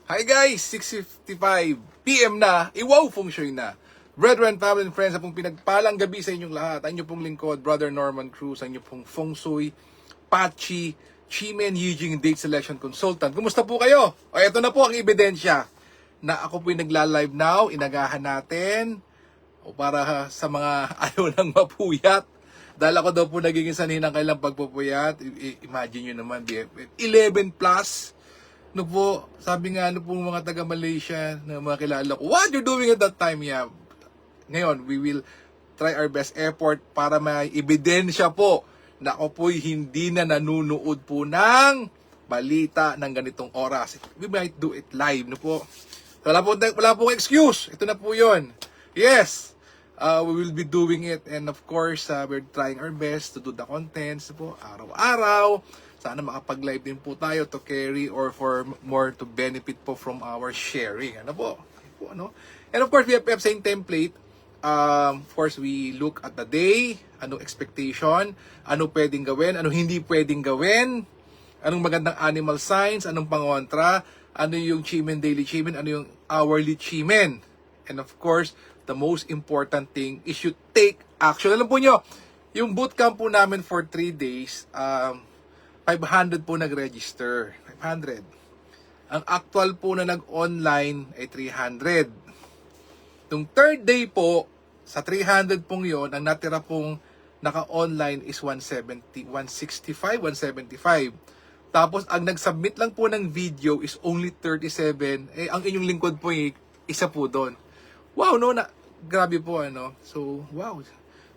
Hi guys, 6:55 PM na, iwaw feng shui na. Brethren, family and friends, sa pong pinagpalang gabi sa inyong lahat, ang inyong pong lingkod, Brother Norman Cruz, ang inyong pong feng shui, Pachi, Chimen Yijing Date Selection Consultant. Kumusta po kayo? O eto na po ang ebidensya na ako po yung nagla-live now, inagahan natin, o para sa mga ayaw nang mapuyat. Dahil ako daw po nagiging sanay ng kailang pagpupuyat. Imagine nyo naman, BFF. 11 plus. No po, sabi nga po mga taga Malaysia na mga kilala ko, what you're doing at that time? Yeah. Ngayon, we will try our best effort para may ebidensya po na ako po'y hindi na nanunood po ng balita ng ganitong oras. We might do it live, no po. Wala po excuse. Ito na po yun. Yes, we will be doing it. And of course, we're trying our best to do the contents po, araw-araw. Sana makapag-live din po tayo to carry or for more to benefit po from our sharing. Ano po? Ano? And of course, we have same template. Of course, we look at the day, anong expectation, ano pwedeng gawin, ano hindi pwedeng gawin, anong magandang animal signs, anong pangontra, ano yung Chimen Daily Chimen, ano yung hourly Chimen. And of course, the most important thing is you take action. Alam po nyo, yung bootcamp po namin for 3 days, 500 po nag-register. 500. Ang actual po na nag-online ay 300. Nung third day po, sa 300 pong yon, ang natira pong naka-online is 170, 165, 175. Tapos, ang nag-submit lang po ng video is only 37. Ang inyong lingkod po isa po doon. Wow, no? Grabe po, ano? So, wow.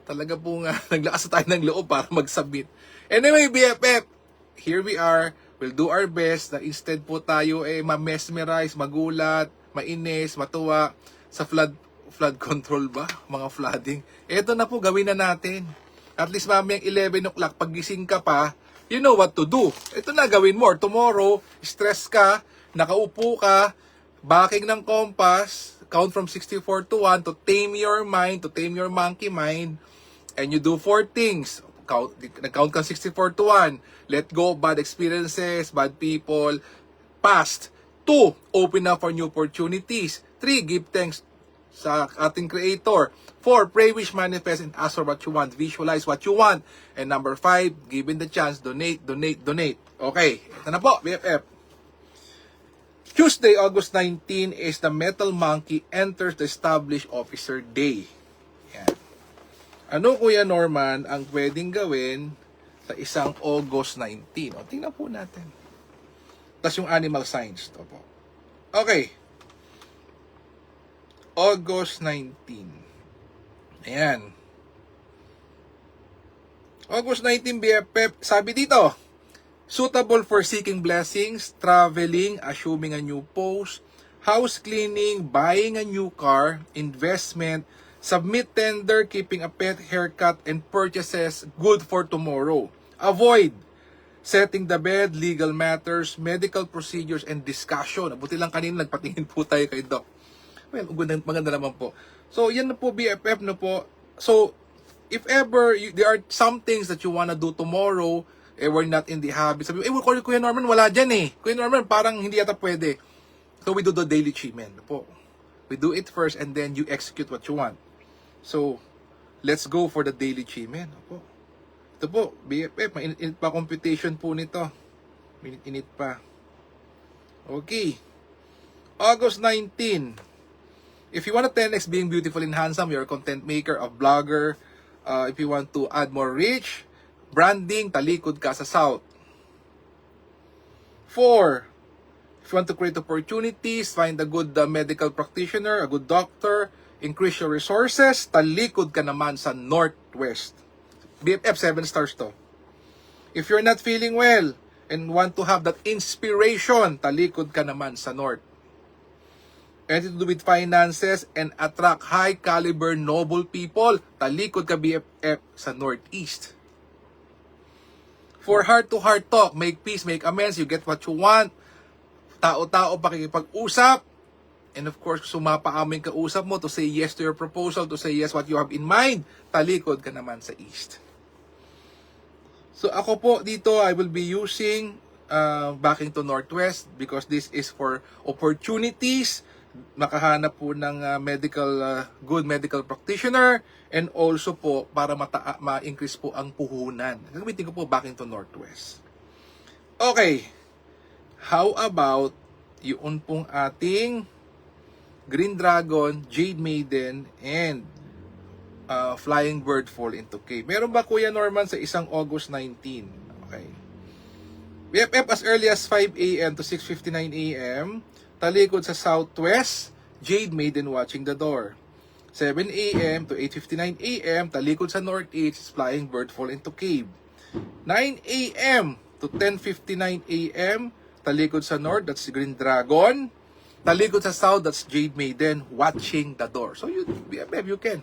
Talaga po nga, naglakas tayo ng loob para mag-submit. Anyway, BFF, here we are. We'll do our best na instead po tayo ma-mesmerize, magulat, mainis, matuwa sa flood control ba? Mga flooding. Ito na po, gawin na natin. At least mamayang 11 o'clock, pag gising ka pa, you know what to do. Ito na, gawin mo. Tomorrow, stress ka, nakaupo ka, backing ng compass, count from 64 to 1 to tame your mind, to tame your monkey mind, and you do 4 things. Nag-count ka 64 to 1. Let go of bad experiences, bad people, past. 2, open up for new opportunities. 3, give thanks sa ating Creator. 4, pray, wish, manifest, and ask for what you want. Visualize what you want. And number 5, given the chance, donate, donate, donate. Okay, ito na po, BFF. Tuesday, August 19 is the Metal Monkey enters the Established Officer Day. Yan. Ano, Kuya Norman, ang pwedeng gawin sa isang August 19? O, tingnan po natin. Tapos yung animal signs. To po. Okay. August 19. Ayan. August 19, BFF. Sabi dito, suitable for seeking blessings, traveling, assuming a new post, house cleaning, buying a new car, investment, submit tender, keeping a pet, haircut, and purchases good for tomorrow. Avoid setting the bed, legal matters, medical procedures, and discussion. Buti lang kanina nagpatingin po tayo kay Doc. Well, maganda naman po. So, yan na po, BFF na po. So, if ever there are some things that you wanna do tomorrow, we're not in the habit. Sabi, Kuya Norman, wala dyan eh. Kuya Norman, parang hindi yata pwede. So, we do the daily chimen po. We do it first and then you execute what you want. So, let's go for the daily chimen. Opo. Ito po, BFF, mainit pa computation po nito. Init pa. Okay. August 19. If you want to 10x being beautiful and handsome, you're a content maker, a blogger. If you want to add more reach, branding, talikod ka sa South. 4. If you want to create opportunities, find a good medical practitioner, a good doctor, increase your resources, talikod ka naman sa Northwest. BFF 7 stars to. If you're not feeling well and want to have that inspiration, talikod ka naman sa North. Anything to do with finances and attract high caliber noble people, talikod ka BFF sa Northeast. For heart-to-heart talk, make peace, make amends, you get what you want. Tao-tao pakikipag-usap. And of course, sumapaamin ka usap mo to say yes to your proposal, to say yes what you have in mind, talikod ka naman sa East. So ako po dito, I will be using backing to Northwest because this is for opportunities, makahanap po ng good medical practitioner, and also po para ma-increase po ang puhunan. Gamitin ko po backing to Northwest. Okay, how about yun pong ating Green Dragon, Jade Maiden, and Flying Bird fall into cave. Meron ba Kuya Norman sa isang August 19? Okay. BFF as early as 5 a.m. to 6:59 a.m. Talikod sa southwest, Jade Maiden watching the door. 7 a.m. to 8:59 a.m. Talikod sa northeast, Flying Bird fall into cave. 9 a.m. to 10:59 a.m. Talikod sa north, that's Green Dragon. Talikod sa south, that's Jade Maiden watching the door. So BFF, you can.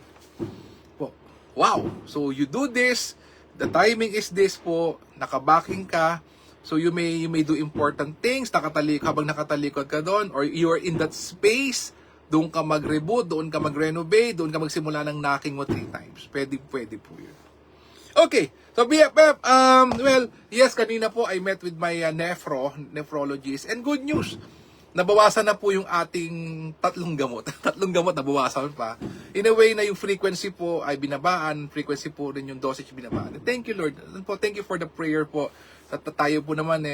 Wow! So you do this, the timing is this po, nakabacking ka, so you may do important things, habang nakatalikod ka doon, or you are in that space, doon ka mag-reboot, doon ka mag-renovate, doon ka magsimula ng knocking mo 3 times. Pwede po yun. Okay, so BFF, well, yes, kanina po I met with my nephrologist, and good news, nabawasan na po yung ating 3 gamot. 3 gamot nabawasan pa. In a way na yung frequency po ay binabaan, frequency po rin yung dosage binabaan. Thank you Lord. Thank you for the prayer po. Tayo po naman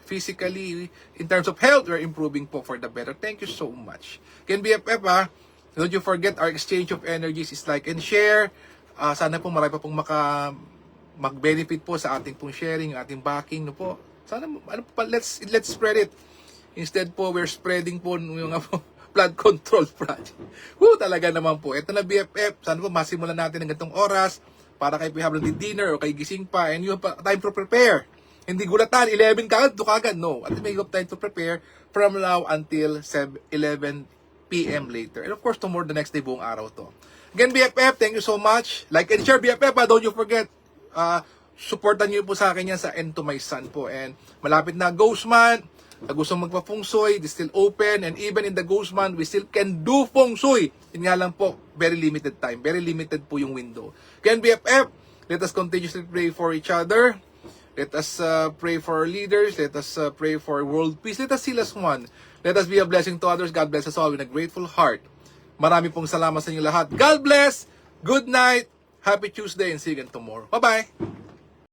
physically, in terms of health, we're improving po for the better. Thank you so much. Can BFF don't you forget our exchange of energies is like and share. Sana po marami pa pong mag-benefit po sa ating pong sharing, ating backing, no po. Sana let's spread it. Instead po, we're spreading po yung blood control project. Talaga naman po. Ito na BFF. Sana po masimulan natin ng ganitong oras para kayo habang dinner o kayo gising pa and you have time to prepare. Hindi gulatan, 11 kagad, kagad. No. At may have time to prepare from now until 11 p.m. later. And of course, tomorrow, the next day, buong araw to. Again, BFF, thank you so much. Like and share, BFF. Don't you forget, supportan niyo po sa akin yan sa End to My Son po. And malapit na Ghost Month. Gusto magpa-feng shui, it's still open, and even in the Ghost Month, we still can do feng shui. Yun nga lang po, very limited time, very limited po yung window. Kaya BFF, let us continuously pray for each other. Let us pray for our leaders. Let us pray for world peace. Let us heal as one. Let us be a blessing to others. God bless us all with a grateful heart. Marami pong salamat sa inyo lahat. God bless. Good night. Happy Tuesday and see you again tomorrow. Bye-bye.